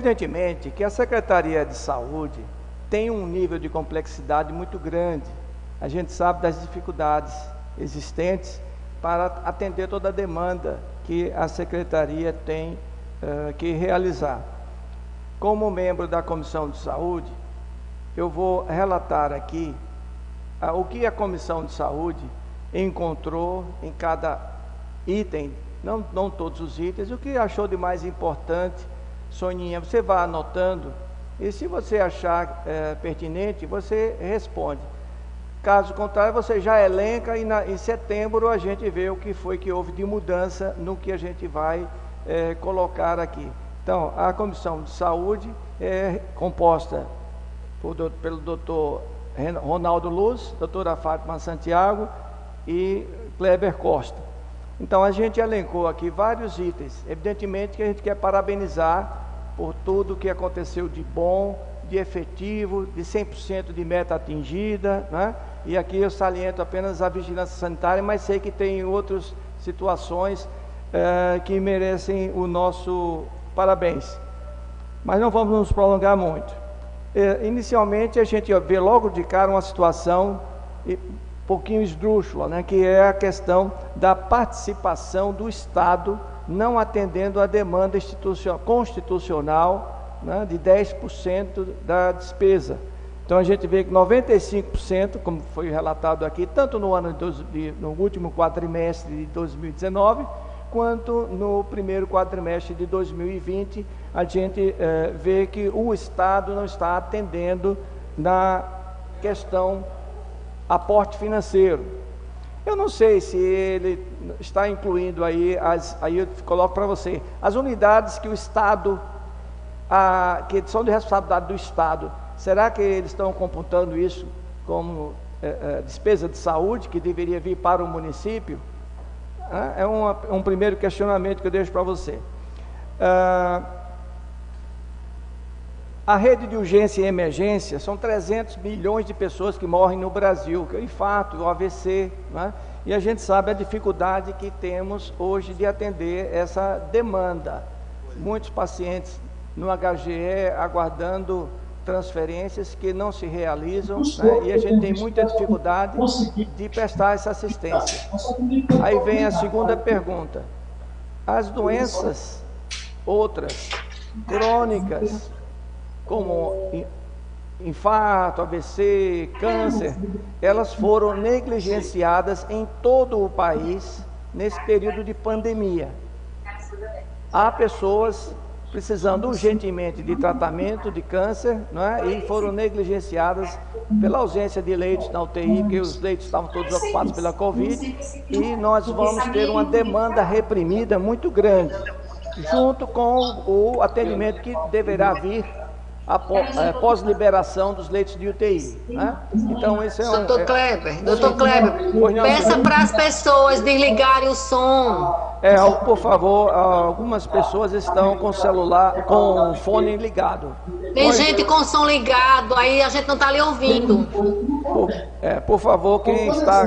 Evidentemente que a Secretaria de Saúde tem um nível de complexidade muito grande. A gente sabe das dificuldades existentes para atender toda a demanda que a Secretaria tem que realizar. Como membro da Comissão de Saúde, eu vou relatar aqui o que a Comissão de Saúde encontrou em cada item, não todos os itens, o que achou de mais importante. Soninha, você vai anotando, e se você achar pertinente, você responde. Caso contrário, você já elenca, e em setembro a gente vê o que foi que houve de mudança no que a gente vai colocar aqui. Então, a Comissão de Saúde é composta pelo doutor Ronaldo Luz, doutora Fátima Santiago e Kleber Costa. Então, a gente elencou aqui vários itens. Evidentemente que a gente quer parabenizar por tudo que aconteceu de bom, de efetivo, de 100% de meta atingida, né? E aqui eu saliento apenas a vigilância sanitária, mas sei que tem outras situações que merecem o nosso parabéns. Mas não vamos nos prolongar muito. Inicialmente, a gente vê logo de cara uma situação um pouquinho esdrúxula, né? Que é a questão da participação do Estado não atendendo a demanda constitucional, né, de 10% da despesa. Então a gente vê que 95%, como foi relatado aqui, tanto no último quadrimestre de 2019, quanto no primeiro quadrimestre de 2020, a gente vê que o Estado não está atendendo na questão aporte financeiro. Eu não sei se ele está incluindo aí eu coloco para você, as unidades que o Estado, que são de responsabilidade do Estado, será que eles estão computando isso como despesa de saúde, que deveria vir para o município? É um primeiro questionamento que eu deixo para você. A rede de urgência e emergência, são 300 milhões de pessoas que morrem no Brasil, que é o infarto, o AVC, né? E a gente sabe a dificuldade que temos hoje de atender essa demanda. Muitos pacientes no HGE aguardando transferências que não se realizam, né? E a gente tem muita dificuldade de prestar essa assistência. Aí vem a segunda pergunta. As doenças outras, crônicas, como infarto, AVC, câncer, elas foram negligenciadas em todo o país nesse período de pandemia. Há pessoas precisando urgentemente de tratamento de câncer, não é? E foram negligenciadas pela ausência de leitos na UTI, porque os leitos estavam todos ocupados pela Covid, e nós vamos ter uma demanda reprimida muito grande, junto com o atendimento que deverá vir após liberação dos leitos de UTI, né? Então esse é Doutor Kleber, peça para as pessoas desligarem o som. Por favor, algumas pessoas estão com celular, com fone ligado. Tem gente com som ligado, aí a gente não está lhe ouvindo. Por favor, quem está...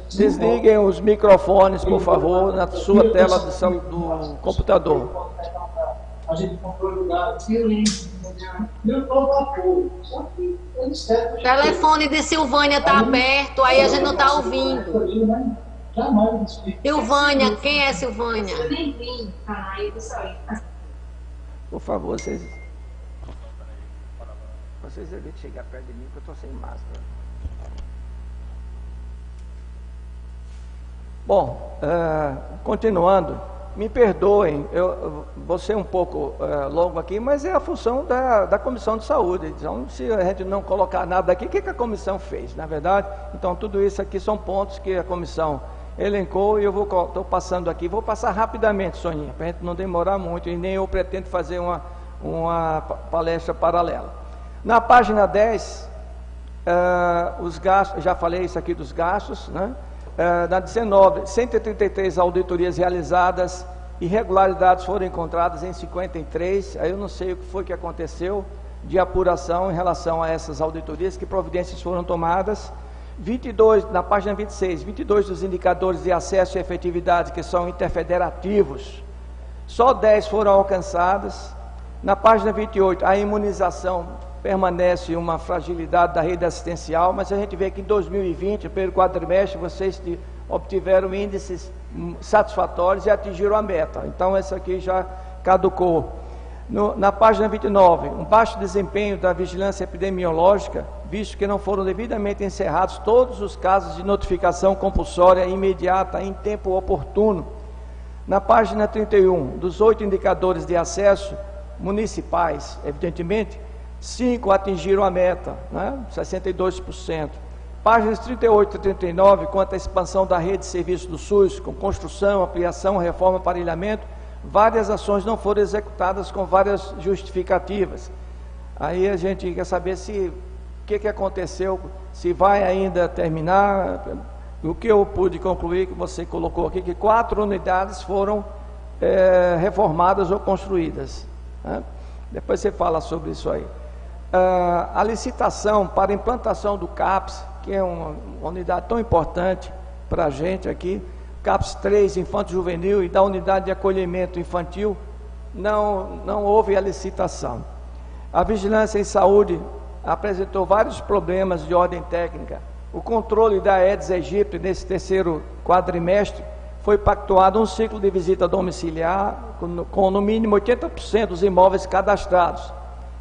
Desliguem os microfones, por favor, na sua tela do computador. A gente comprou lugar, o telefone de Silvânia está aberto, aí a gente não está ouvindo. Silvânia, quem é Silvânia? Por favor, vocês evitem chegar perto de mim, porque eu estou sem máscara. Bom, continuando. Me perdoem, eu vou ser um pouco longo aqui, mas é a função da Comissão de Saúde. Então, se a gente não colocar nada aqui, o que a comissão fez, na verdade? Então, tudo isso aqui são pontos que a comissão elencou e eu estou passando aqui. Vou passar rapidamente, Soninha, para a gente não demorar muito, e nem eu pretendo fazer uma palestra paralela. Na página 10, os gastos, já falei isso aqui dos gastos, né? Na 19, 133 auditorias realizadas, irregularidades foram encontradas em 53, aí eu não sei o que foi que aconteceu de apuração em relação a essas auditorias, que providências foram tomadas. 22, na página 26, 22 dos indicadores de acesso e efetividade, que são interfederativos, só 10 foram alcançadas. Na página 28, a imunização permanece uma fragilidade da rede assistencial, mas a gente vê que em 2020, no primeiro quadrimestre, vocês obtiveram índices satisfatórios e atingiram a meta. Então, essa aqui já caducou. Na página 29, um baixo desempenho da vigilância epidemiológica, visto que não foram devidamente encerrados todos os casos de notificação compulsória imediata em tempo oportuno. Na página 31, dos 8 indicadores de acesso municipais, evidentemente, 5 atingiram a meta, né? 62%. Páginas 38 e 39, quanto à expansão da rede de serviços do SUS, com construção, ampliação, reforma, aparelhamento, várias ações não foram executadas com várias justificativas. Aí a gente quer saber o que aconteceu, se vai ainda terminar. O que eu pude concluir, que você colocou aqui, que 4 unidades foram reformadas ou construídas, né? Depois você fala sobre isso aí. A licitação para a implantação do CAPS, que é uma unidade tão importante para a gente aqui, CAPS 3, Infanto Juvenil, e da unidade de acolhimento infantil, não houve a licitação. A vigilância em saúde apresentou vários problemas de ordem técnica. O controle da Aedes aegypti nesse terceiro quadrimestre foi pactuado um ciclo de visita domiciliar com no mínimo 80% dos imóveis cadastrados.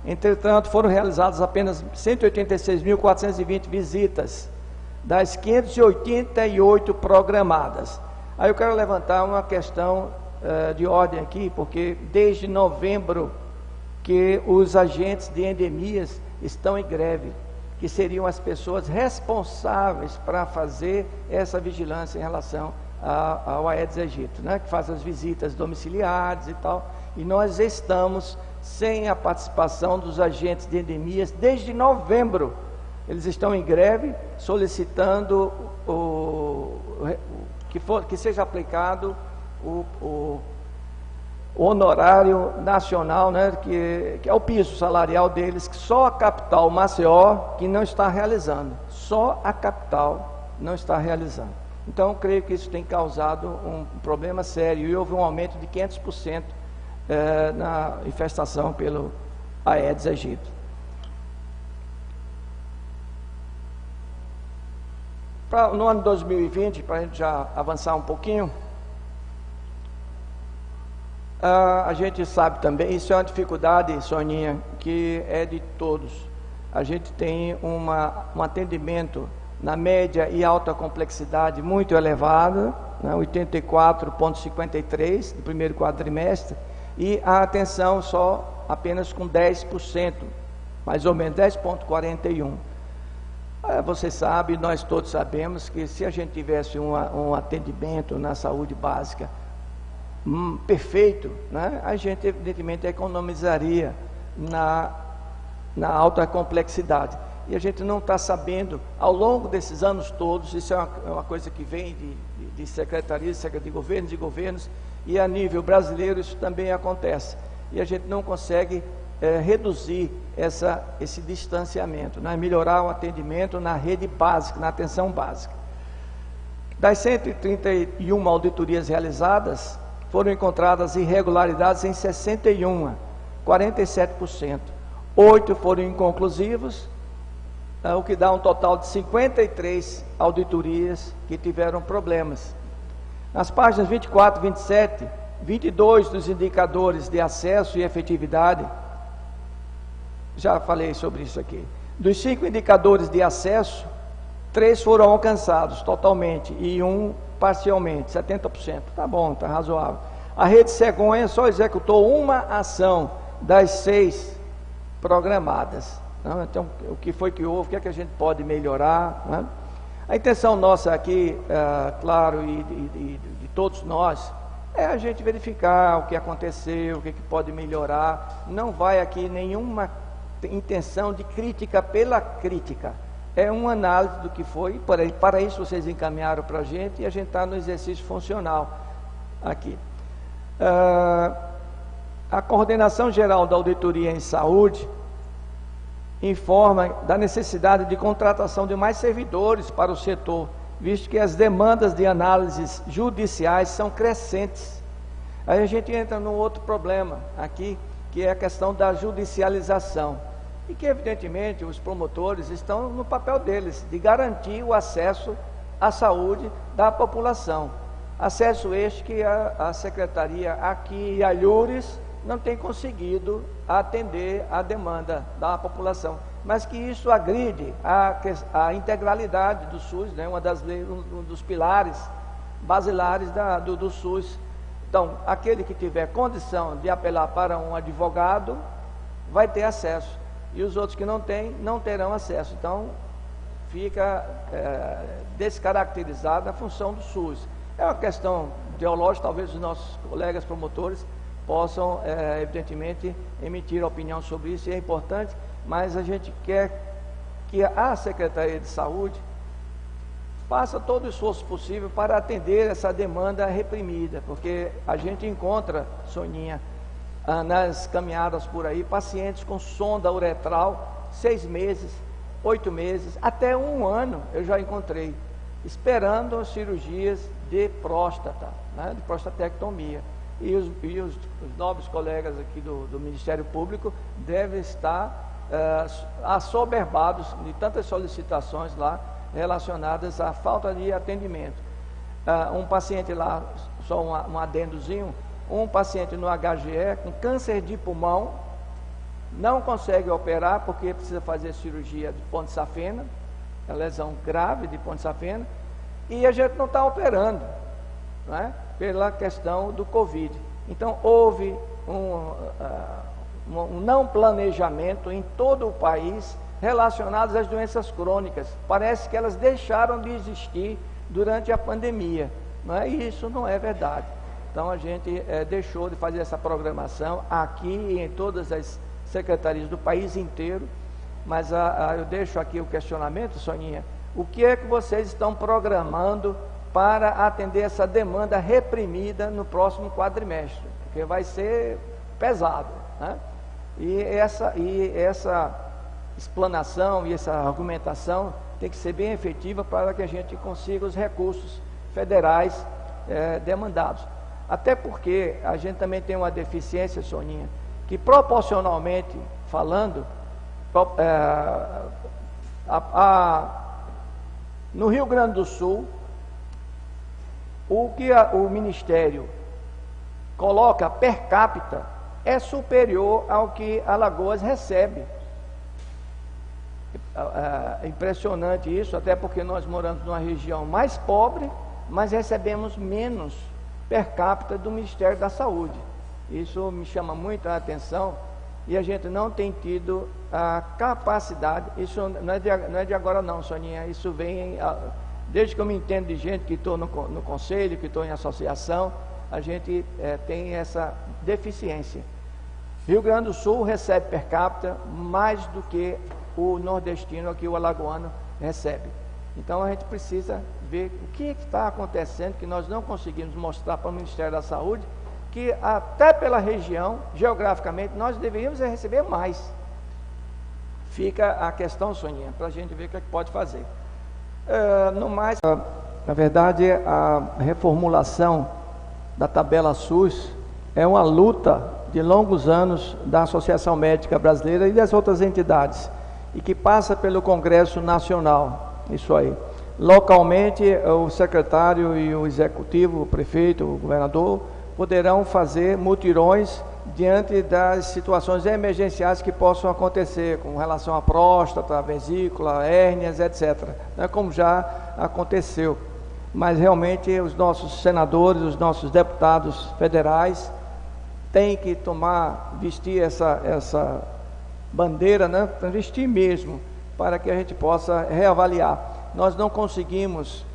Entretanto, foram realizadas apenas 186.420 visitas, das 588 programadas. Aí eu quero levantar uma questão de ordem aqui, porque desde novembro que os agentes de endemias estão em greve, que seriam as pessoas responsáveis para fazer essa vigilância em relação ao Aedes aegypti, né, que faz as visitas domiciliares e tal, e nós estamos sem a participação dos agentes de endemias desde novembro. Eles estão em greve solicitando que seja aplicado o honorário nacional, né, que é o piso salarial deles, que só a capital Maceió que não está realizando, só a capital não está realizando. Então, creio que isso tem causado um problema sério, e houve um aumento de 500% na infestação pelo Aedes aegypti. No ano 2020, para a gente já avançar um pouquinho, a gente sabe também, isso é uma dificuldade, Soninha, que é de todos. A gente tem um atendimento na média e alta complexidade muito elevada, né, 84,53 no primeiro quadrimestre, e a atenção só apenas com 10%, mais ou menos 10,41%. Você sabe, nós todos sabemos que se a gente tivesse um atendimento na saúde básica perfeito, né, a gente evidentemente economizaria na alta complexidade. E a gente não está sabendo, ao longo desses anos todos, isso é uma coisa que vem de secretarias, de governos, e a nível brasileiro isso também acontece. E a gente não consegue reduzir esse distanciamento, né? Melhorar o atendimento na rede básica, na atenção básica. Das 131 auditorias realizadas, foram encontradas irregularidades em 61, 47%. 8 foram inconclusivos, o que dá um total de 53 auditorias que tiveram problemas. Nas páginas 24 e 27, 22 dos indicadores de acesso e efetividade, já falei sobre isso aqui. Dos 5 indicadores de acesso, 3 foram alcançados totalmente e 1 parcialmente, 70%. Tá bom, tá razoável. A rede Cegonha só executou uma ação das 6 programadas. Então, o que foi que houve? O que a gente pode melhorar, né? A intenção nossa aqui, claro, e de todos nós, é a gente verificar o que aconteceu, o que pode melhorar. Não vai aqui nenhuma intenção de crítica pela crítica. É uma análise do que foi, para isso vocês encaminharam para a gente, e a gente está no exercício funcional aqui. A Coordenação Geral da Auditoria em Saúde informa da necessidade de contratação de mais servidores para o setor, visto que as demandas de análises judiciais são crescentes. Aí a gente entra num outro problema aqui, que é a questão da judicialização. E que, evidentemente, os promotores estão no papel deles, de garantir o acesso à saúde da população. Acesso este que a Secretaria aqui e a Alhures não tem conseguido atender a demanda da população. Mas que isso agride a integralidade do SUS, né? Um dos pilares basilares do SUS. Então, aquele que tiver condição de apelar para um advogado vai ter acesso, e os outros que não têm, não terão acesso. Então, fica descaracterizada a função do SUS. É uma questão ideológica, talvez os nossos colegas promotores possam, evidentemente, emitir opinião sobre isso, e é importante, mas a gente quer que a Secretaria de Saúde faça todo o esforço possível para atender essa demanda reprimida, porque a gente encontra, Soninha, nas caminhadas por aí, pacientes com sonda uretral, 6 meses, 8 meses, até 1 ano eu já encontrei, esperando cirurgias de próstata, né, de prostatectomia. E os nobres colegas aqui do Ministério Público devem estar assoberbados de tantas solicitações lá, relacionadas à falta de atendimento. Um paciente lá, só um adendozinho, um paciente no HGE com câncer de pulmão, não consegue operar porque precisa fazer cirurgia de ponte safena, é lesão grave de ponte safena, e a gente não está operando, não é? Pela questão do Covid. Então houve um não planejamento em todo o país relacionados às doenças crônicas. Parece que elas deixaram de existir durante a pandemia, não é? E isso não é verdade. Então a gente deixou de fazer essa programação aqui e em todas as secretarias do país inteiro. Mas eu deixo aqui o questionamento, Soninha: o que é que vocês estão programando para atender essa demanda reprimida no próximo quadrimestre? Porque vai ser pesado, né? E essa explanação e essa argumentação tem que ser bem efetiva para que a gente consiga os recursos federais demandados. Até porque a gente também tem uma deficiência, Soninha, que proporcionalmente falando, no Rio Grande do Sul, o que o Ministério coloca per capita é superior ao que Alagoas recebe. É impressionante isso, até porque nós moramos numa região mais pobre, mas recebemos menos per capita do Ministério da Saúde. Isso me chama muito a atenção, e a gente não tem tido a capacidade. Isso não é de agora não, Soninha, isso vem desde que eu me entendo de gente que estou no conselho, que estou em associação, a gente tem essa deficiência. Rio Grande do Sul recebe per capita mais do que o nordestino, aqui o alagoano, recebe. Então a gente precisa ver o que está acontecendo, que nós não conseguimos mostrar para o Ministério da Saúde, que até pela região, geograficamente, nós deveríamos receber mais. Fica a questão, Soninha, para a gente ver o que é que pode fazer. No mais, na verdade, a reformulação da tabela SUS é uma luta de longos anos da Associação Médica Brasileira e das outras entidades, e que passa pelo Congresso Nacional, isso aí. Localmente, o secretário e o executivo, o prefeito, o governador, poderão fazer mutirões diante das situações emergenciais que possam acontecer, com relação à próstata, à vesícula, hérnias, etc., né, como já aconteceu. Mas realmente os nossos senadores, os nossos deputados federais têm que vestir essa bandeira, né, vestir mesmo, para que a gente possa reavaliar. Nós não conseguimos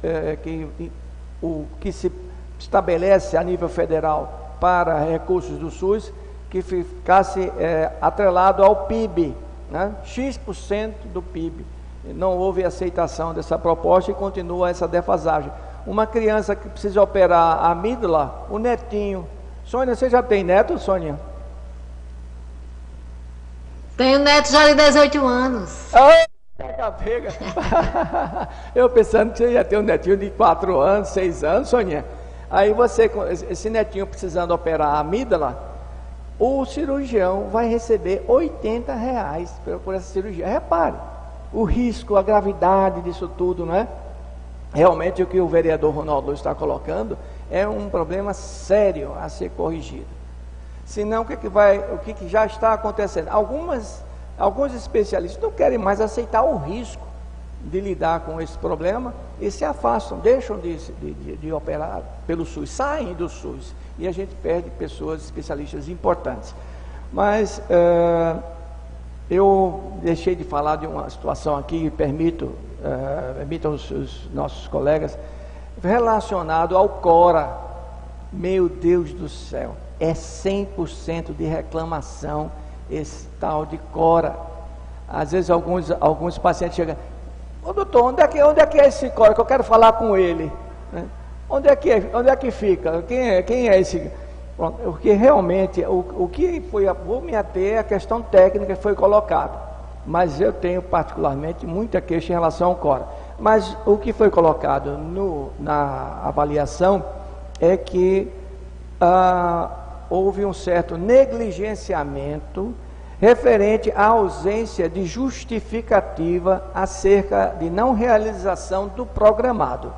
o que se estabelece a nível federal para recursos do SUS, que ficasse atrelado ao PIB, né? X% do PIB. Não houve aceitação dessa proposta e continua essa defasagem. Uma criança que precisa operar a amígdala, o netinho. Sônia, você já tem neto, Sônia? Tenho neto já de 18 anos. Eu pensando que você ia ter um netinho de 4 anos, 6 anos, Soninha. Aí você, esse netinho precisando operar a amígdala, o cirurgião vai receber R$ 80 por essa cirurgia. Repare, o risco, a gravidade disso tudo, não é? Realmente o que o vereador Ronaldo está colocando é um problema sério a ser corrigido. Senão o que já está acontecendo? Alguns especialistas não querem mais aceitar o risco de lidar com esse problema e se afastam, deixam de operar pelo SUS, saem do SUS e a gente perde pessoas, especialistas importantes. Mas eu deixei de falar de uma situação aqui, permitam os nossos colegas, relacionado ao CORA. Meu Deus do céu, é 100% de reclamação esse tal de CORA. Às vezes alguns pacientes chegam: ô doutor, onde é que é esse CORA, que eu quero falar com ele, né? Onde é que fica? Quem é esse? Pronto, porque realmente o que foi, vou me ater à questão técnica que foi colocada, mas eu tenho particularmente muita queixa em relação ao CORA. Mas o que foi colocado na avaliação é que houve um certo negligenciamento referente à ausência de justificativa acerca de não realização do programado.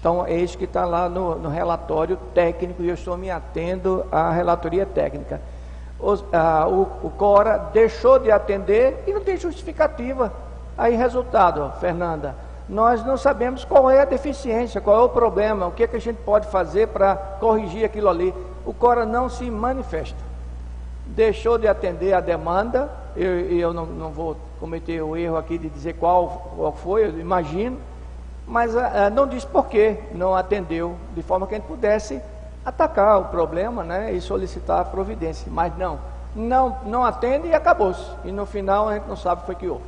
Então, é isso que está lá no relatório técnico, e eu estou me atendo à relatoria técnica. O CORA deixou de atender e não tem justificativa. Aí, resultado, Fernanda, nós não sabemos qual é a deficiência, qual é o problema, o que a gente pode fazer para corrigir aquilo ali. O CORA não se manifesta. Deixou de atender a demanda, eu não vou cometer o erro aqui de dizer qual foi, eu imagino, mas não diz por que não atendeu, de forma que a gente pudesse atacar o problema, né, e solicitar a providência. Mas não atende e acabou-se. E no final a gente não sabe o que foi que houve.